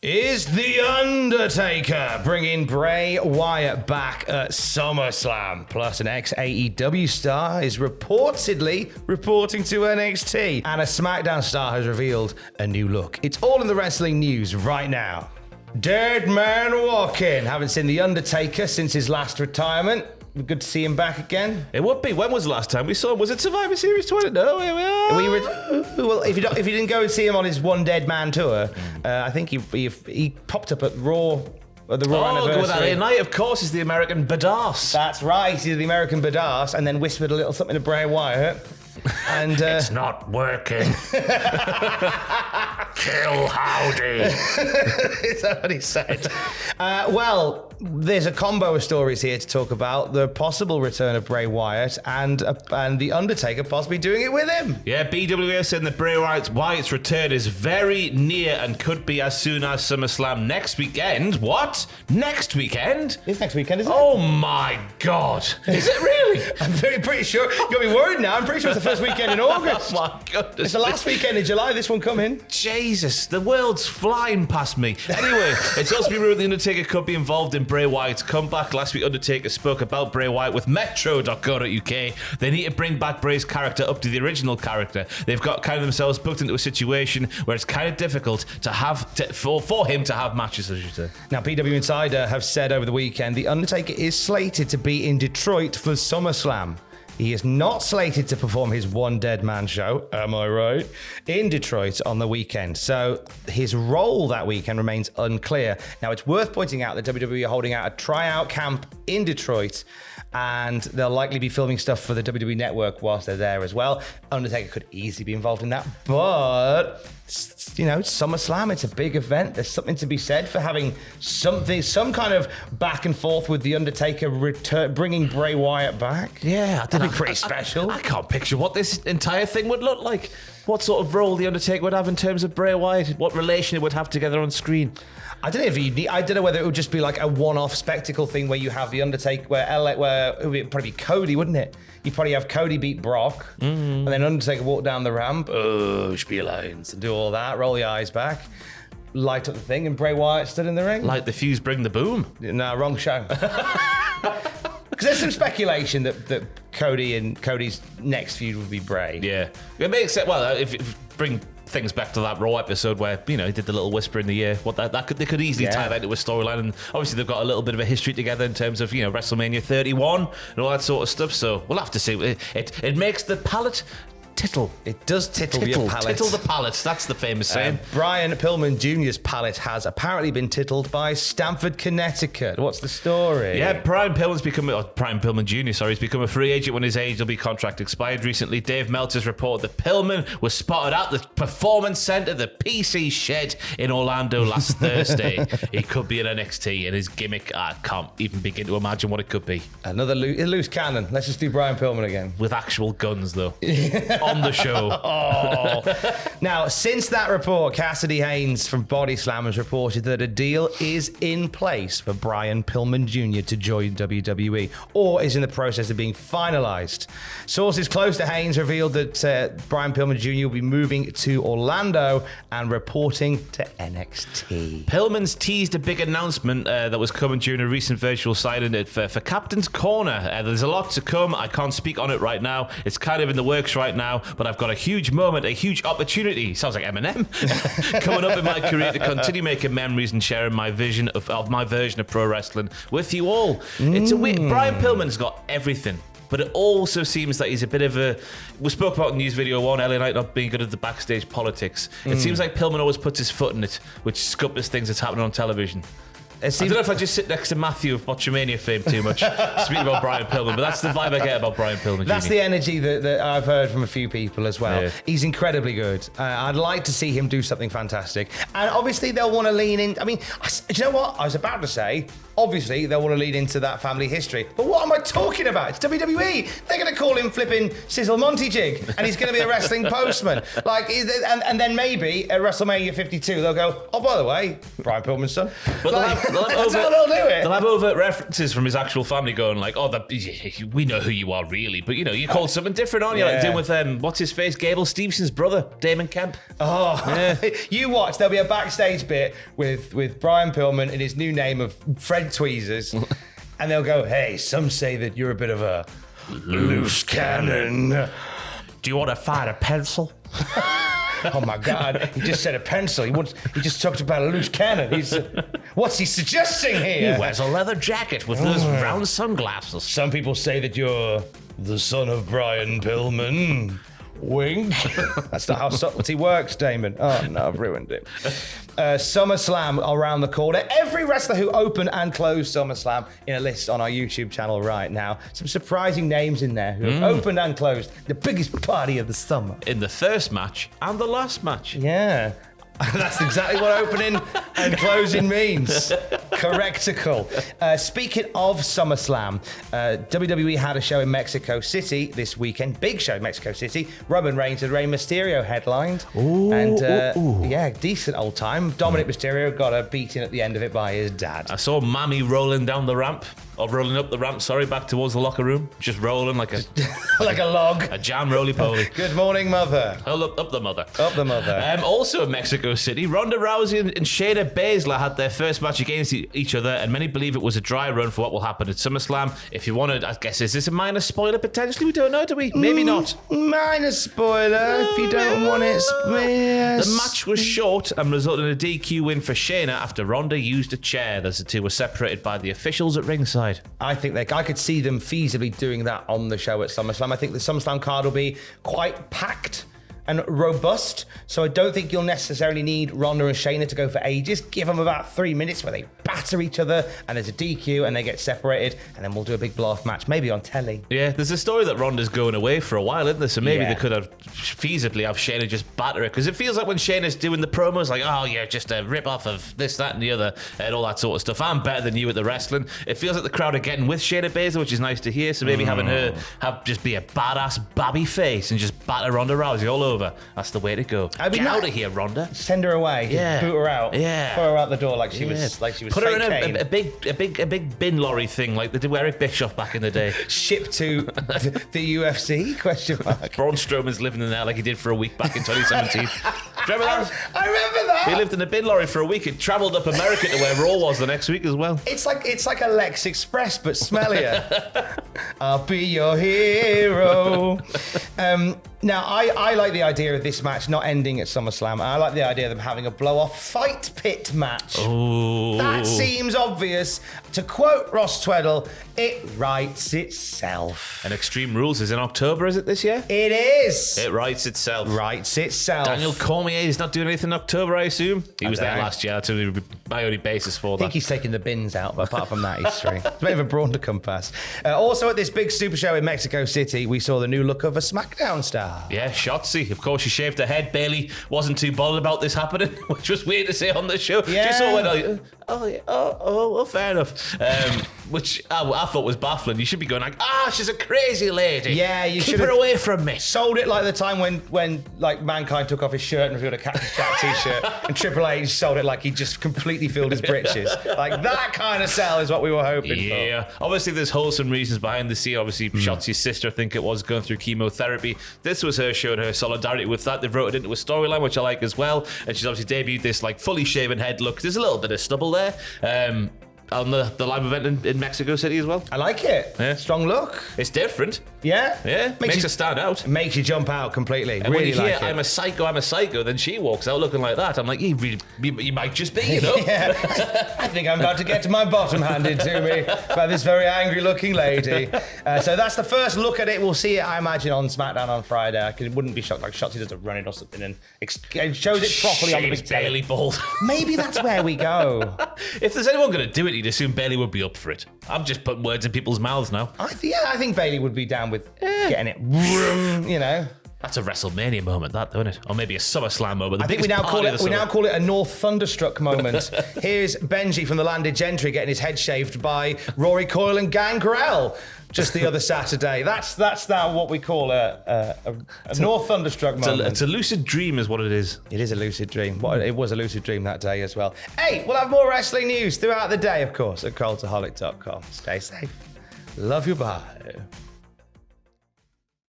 is The Undertaker bringing Bray Wyatt back at SummerSlam. Plus, an ex-AEW star is reportedly reporting to NXT. And a SmackDown star has revealed a new look. It's all in the wrestling news right now. Dead man walking. Haven't seen The Undertaker since his last retirement. Good to see him back again. It would be. When was the last time we saw him? Was it Survivor Series 20? No, here we are. Well, if you didn't go and see him on his One Dead Man tour, I think he popped up at Raw. At the Raw anniversary. With that night, of course, is the American Badass. That's right. He's the American Badass, and then whispered a little something to Bray Wyatt. And it's not working. Kill Howdy. Is that what he said? Well, there's a combo of stories here to talk about. The possible return of Bray Wyatt and The Undertaker possibly doing it with him. Yeah, BWA saying that Bray Wyatt's return is very near and could be as soon as SummerSlam next weekend. What? Next weekend? It's next weekend, isn't it? Oh my God. Is it really? I'm pretty sure. You got me worried now. I'm pretty sure it's the first weekend in August. Oh my goodness. It's the last weekend in July, this one coming. Jesus, the world's flying past me. Anyway, it's also been rumored the Undertaker could be involved in Bray Wyatt's comeback. Last week, Undertaker spoke about Bray Wyatt with Metro.co.uk. They need to bring back Bray's character up to the original character. They've got kind of themselves booked into a situation where it's kind of difficult to have for him to have matches, as you say. Now, PW Insider have said over the weekend the Undertaker is slated to be in Detroit for SummerSlam. He is not slated to perform his One Dead Man show, am I right, in Detroit on the weekend. So his role that weekend remains unclear. Now, it's worth pointing out that WWE are holding out a tryout camp in Detroit, and they'll likely be filming stuff for the WWE Network whilst they're there as well. Undertaker could easily be involved in that, but you know, it's SummerSlam, it's a big event. There's something to be said for having some kind of back and forth with The Undertaker bringing Bray Wyatt back. Yeah, that'd be pretty special. I can't picture what this entire thing would look like. What sort of role The Undertaker would have in terms of Bray Wyatt, what relation it would have together on screen. I don't know whether it would just be like a one-off spectacle thing where you have The Undertaker, where it would probably be Cody, wouldn't it? You'd probably have Cody beat Brock, and then Undertaker walk down the ramp, spiel lines, and do all that, roll the eyes back, light up the thing, and Bray Wyatt stood in the ring. Light the fuse, bring the boom. No, wrong show. Because there's some speculation that Cody's next feud would be Bray. Yeah, it makes sense. Well, if bring things back to that Raw episode where, you know, he did the little whisper in the ear. They could easily tie that into a storyline, and obviously they've got a little bit of a history together in terms of, you know, WrestleMania 31 and all that sort of stuff. So we'll have to see. It makes the palate tittle. It does tittle your palate. Tittle the palate. That's the famous saying. Brian Pillman Jr.'s palate has apparently been tittled by Stamford, Connecticut. What's the story? Yeah, Brian Pillman Jr., he's become a free agent when his AEW contract expired recently. Dave Meltzer's reported that Pillman was spotted at the Performance Center, the PC Shed in Orlando last Thursday. He could be in NXT, and his gimmick, I can't even begin to imagine what it could be. Another loose cannon. Let's just do Brian Pillman again. With actual guns, though. On the show. Now, since that report, Cassidy Haynes from Body Slam has reported that a deal is in place for Brian Pillman Jr. to join WWE, or is in the process of being finalized. Sources close to Haynes revealed that Brian Pillman Jr. will be moving to Orlando and reporting to NXT. Pillman's teased a big announcement that was coming during a recent virtual signing for Captain's Corner. There's a lot to come. I can't speak on it right now. It's kind of in the works right now, but I've got a huge moment, a huge opportunity, sounds like Eminem, coming up in my career to continue making memories and sharing my vision of my version of pro wrestling with you all. It's a weird. Brian Pillman's got everything, but it also seems that he's a bit of a... We spoke about in News Video 1, LA Knight not being good at the backstage politics. It seems like Pillman always puts his foot in it, which scuppers things that's happening on television. I don't know if I just sit next to Matthew of Botchamania fame too much, speaking about Brian Pillman, but that's the vibe I get about Brian Pillman. That's the energy that I've heard from a few people as well. Yeah. He's incredibly good. I'd like to see him do something fantastic. And obviously they'll want to lean in. I mean, do you know what? I was about to say, obviously they'll want to lean into that family history. But what am I talking about? It's WWE. They're going to call him flipping Sizzle Monty Jig, and he's going to be a wrestling postman. And then maybe at WrestleMania 52, they'll go, oh, by the way, Brian Pillman's son. But That's how they'll do it. They'll have overt references from his actual family going like, "Oh, we know who you are really," but you're called something different, aren't you? Like doing with what's his face, Gable Stevenson's brother, Damon Kemp. Oh, yeah. You watch. There'll be a backstage bit with Brian Pillman in his new name of Fred Tweezers, and they'll go, "Hey, some say that you're a bit of a loose cannon. Do you want to find a pencil?" Oh my God! He just said a pencil. He just talked about a loose cannon. What's he suggesting here? He wears a leather jacket with those round sunglasses. Some people say that you're the son of Brian Pillman. Wink. That's not how subtlety works, Damon. Oh no, I've ruined it. SummerSlam around the corner. Every wrestler who opened and closed SummerSlam in a list on our YouTube channel right now. Some surprising names in there who have opened and closed the biggest party of the summer. In the first match and the last match. Yeah. That's exactly what opening and closing means. Correctical. Speaking of SummerSlam, WWE had a show in Mexico City this weekend. Big show in Mexico City. Roman Reigns and Rey Mysterio headlined. Yeah, decent old time. Dominic Mysterio got a beating at the end of it by his dad. I saw Mammy rolling down the ramp. Or rolling up the ramp, back towards the locker room. Just rolling like a like a log. A jam roly-poly. Good morning, mother. Oh, up the mother. Up the mother. Also in Mexico City, Ronda Rousey and Shayna Baszler had their first match against each other, and many believe it was a dry run for what will happen at SummerSlam. If you wanted, I guess, is this a minor spoiler potentially? We don't know, do we? Maybe not. Minor spoiler if you don't want it. Yes. The match was short and resulted in a DQ win for Shayna after Ronda used a chair as the two were separated by the officials at ringside. I think I could see them feasibly doing that on the show at SummerSlam. I think the SummerSlam card will be quite packed and robust, so I don't think you'll necessarily need Ronda and Shayna to go for ages. Give them about 3 minutes where they batter each other and there's a DQ and they get separated, and then we'll do a big blow-off match, maybe on telly. Yeah, there's a story that Ronda's going away for a while, isn't there? So maybe they could have feasibly have Shayna just batter it, because it feels like when Shayna's doing the promos, like, oh yeah, just a rip-off of this, that and the other, and all that sort of stuff. I'm better than you at the wrestling. It feels like the crowd are getting with Shayna Baszler, which is nice to hear, so maybe having her just be a badass babby face and just batter Ronda Rousey all over. That's the way to go. Get out of here, Ronda. Send her away. Yeah. Boot her out. Yeah. Throw her out the door like she was. Put her in a big bin lorry thing like they did with Eric Bischoff back in the day. Shipped to the UFC? Question mark. Braun Strowman's living in there like he did for a week back in 2017. Remember that? I remember that. He lived in a bin lorry for a week. It travelled up America to where Raw was the next week as well. It's like a Lex Express but smellier. I'll be your hero. Now, I like the idea of this match not ending at SummerSlam. I like the idea of them having a blow-off fight pit match. Ooh. That seems obvious. To quote Ross Tweddle, it writes itself. And Extreme Rules is in October, is it this year? It is. It writes itself. Writes itself. Daniel Cormier is not doing anything in October, I assume. He was there last year. That's my only basis for that. I think he's taking the bins out, but apart from that, he's free. It's a bit of a brawn to compass. Also at this big super show in Mexico City, we saw the new look of a SmackDown star. Yeah, Shotzi. Of course, she shaved her head. Bailey wasn't too bothered about this happening, which was weird to say on the show. Yeah. She sort of went, fair enough. Which I thought was baffling. You should be going like, she's a crazy lady. Yeah, you should keep her away from me. Sold it like the time when like Mankind took off his shirt and revealed a Cactus Jack t-shirt, and Triple H sold it like he just completely filled his britches. Like that kind of sell is what we were hoping for. Yeah, obviously there's wholesome reasons behind the scene. Obviously, Shotzi's sister, I think it was, going through chemotherapy. This was her showing her solidarity with that. They've wrote it into a storyline, which I like as well. And she's obviously debuted this like fully shaven head look. There's a little bit of stubble there. On the live event in Mexico City as well. I like it. Yeah. Strong look. It's different. Yeah. Yeah. Makes her stand out. Makes you jump out completely. And really when you hear, like it. I'm a psycho, then she walks out looking like that. I'm like, you might just be, you know? Yeah. I think I'm about to get my bottom handed to me by this very angry looking lady. So that's the first look at it. We'll see it, I imagine, on SmackDown on Friday. I wouldn't be shocked like Shotzi does a run it or something and shows it properly on the big Bailey bald. Maybe that's where we go. If there's anyone going to do it, you'd assume Bailey would be up for it. I'm just putting words in people's mouths now. I think Bailey would be down with getting it, you know. That's a WrestleMania moment, that, isn't it? Or maybe a SummerSlam moment. I think we now call it a North Thunderstruck moment. Here's Benji from the Landed Gentry getting his head shaved by Rory Coyle and Gangrel just the other Saturday. That's now what we call a North Thunderstruck moment. It's a lucid dream is what it is. It is a lucid dream. It was a lucid dream that day as well. Hey, we'll have more wrestling news throughout the day, of course, at cultaholic.com. Stay safe. Love you, bye.